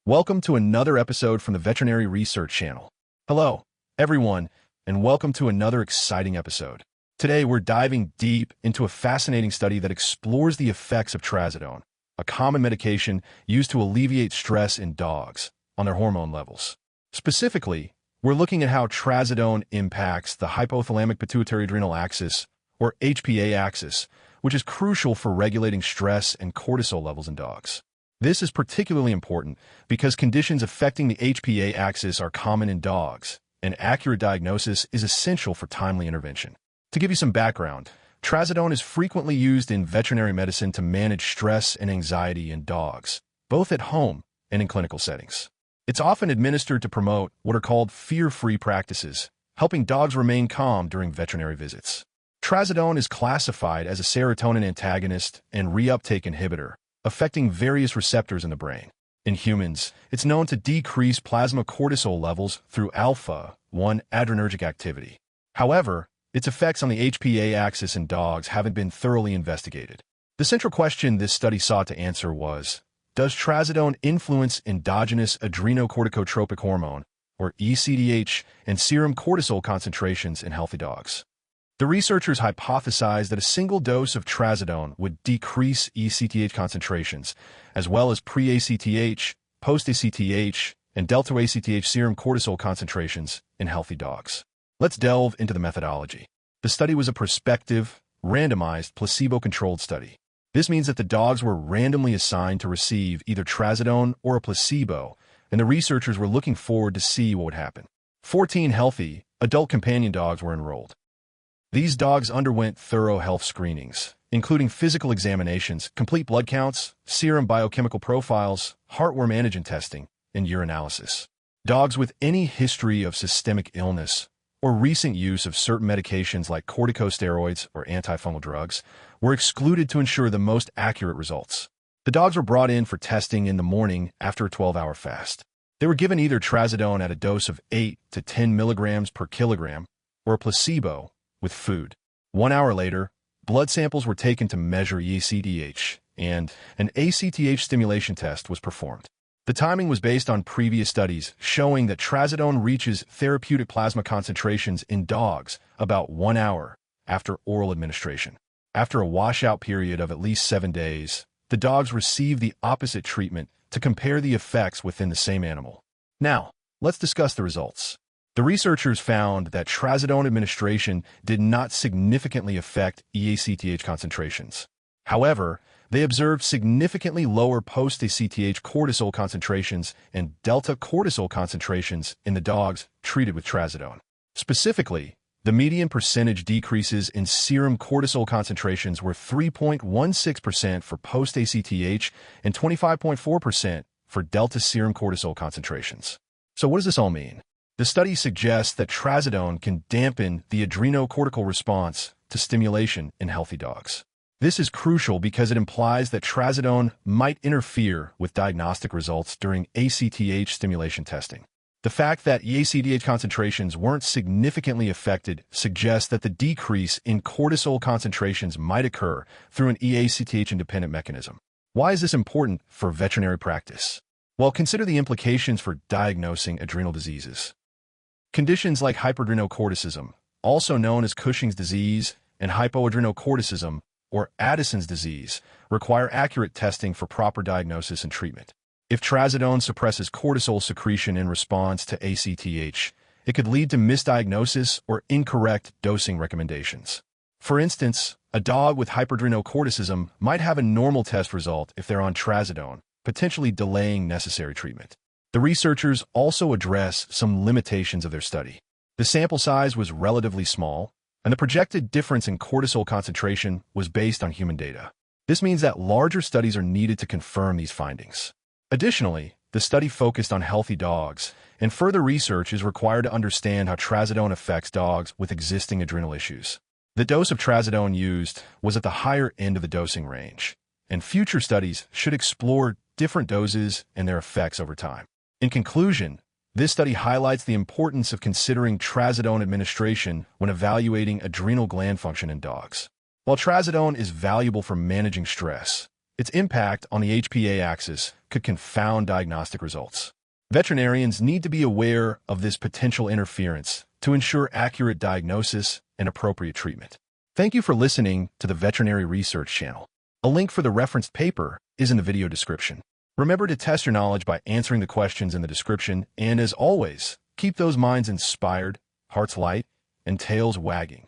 Welcome to another episode from the Veterinary Research Channel. Hello, everyone, and welcome to another exciting episode. Today, we're diving deep into a fascinating study that explores the effects of Trazodone, a common medication used to alleviate stress in dogs, on their hormone levels. Specifically, we're looking at how Trazodone impacts the hypothalamic-pituitary-adrenal axis, or HPA axis, which is crucial for regulating stress and cortisol levels in dogs. This is particularly important because conditions affecting the HPA axis are common in dogs, and accurate diagnosis is essential for timely intervention. To give you some background, Trazodone is frequently used in veterinary medicine to manage stress and anxiety in dogs, both at home and in clinical settings. It's often administered to promote what are called fear-free practices, helping dogs remain calm during veterinary visits. Trazodone is classified as a serotonin antagonist and reuptake inhibitor, affecting various receptors in the brain. In humans, it's known to decrease plasma cortisol levels through alpha-1 adrenergic activity. However, its effects on the HPA axis in dogs haven't been thoroughly investigated. The central question this study sought to answer was, does Trazodone influence endogenous adrenocorticotropic hormone, or eACTH, and serum cortisol concentrations in healthy dogs? The researchers hypothesized that a single dose of Trazodone would decrease eACTH concentrations, as well as pre-ACTH, post-ACTH, and delta-ACTH serum cortisol concentrations in healthy dogs. Let's delve into the methodology. The study was a prospective, randomized, placebo-controlled study. This means that the dogs were randomly assigned to receive either Trazodone or a placebo, and the researchers were looking forward to see what would happen. 14 healthy, adult companion dogs were enrolled. These dogs underwent thorough health screenings, including physical examinations, complete blood counts, serum biochemical profiles, heartworm antigen testing, and urinalysis. Dogs with any history of systemic illness or recent use of certain medications like corticosteroids or antifungal drugs were excluded to ensure the most accurate results. The dogs were brought in for testing in the morning after a 12-hour fast. They were given either Trazodone at a dose of 8 to 10 milligrams per kilogram or a placebo with food. 1 hour later, blood samples were taken to measure eACTH, and an ACTH stimulation test was performed. The timing was based on previous studies showing that Trazodone reaches therapeutic plasma concentrations in dogs about 1 hour after oral administration. After a washout period of at least 7 days, the dogs received the opposite treatment to compare the effects within the same animal. Now, let's discuss the results. The researchers found that Trazodone administration did not significantly affect eACTH concentrations. However, they observed significantly lower post-ACTH cortisol concentrations and delta cortisol concentrations in the dogs treated with Trazodone. Specifically, the median percentage decreases in serum cortisol concentrations were 3.16% for post-ACTH and 25.4% for delta serum cortisol concentrations. So what does this all mean? The study suggests that Trazodone can dampen the adrenocortical response to stimulation in healthy dogs. This is crucial because it implies that Trazodone might interfere with diagnostic results during ACTH stimulation testing. The fact that eACTH concentrations weren't significantly affected suggests that the decrease in cortisol concentrations might occur through an eACTH-independent mechanism. Why is this important for veterinary practice? Well, consider the implications for diagnosing adrenal diseases. Conditions like hyperadrenocorticism, also known as Cushing's disease, and hypoadrenocorticism, or Addison's disease, require accurate testing for proper diagnosis and treatment. If Trazodone suppresses cortisol secretion in response to ACTH, it could lead to misdiagnosis or incorrect dosing recommendations. For instance, a dog with hyperadrenocorticism might have a normal test result if they're on Trazodone, potentially delaying necessary treatment. The researchers also address some limitations of their study. The sample size was relatively small, and the projected difference in cortisol concentration was based on human data. This means that larger studies are needed to confirm these findings. Additionally, the study focused on healthy dogs, and further research is required to understand how Trazodone affects dogs with existing adrenal issues. The dose of Trazodone used was at the higher end of the dosing range, and future studies should explore different doses and their effects over time. In conclusion, this study highlights the importance of considering Trazodone administration when evaluating adrenal gland function in dogs. While Trazodone is valuable for managing stress, Its impact on the HPA axis could confound diagnostic results. Veterinarians need to be aware of this potential interference to ensure accurate diagnosis and appropriate treatment. Thank you for listening to the Veterinary Research Channel. A link for the referenced paper is in the video description. Remember to test your knowledge by answering the questions in the description, and as always, keep those minds inspired, hearts light, and tails wagging.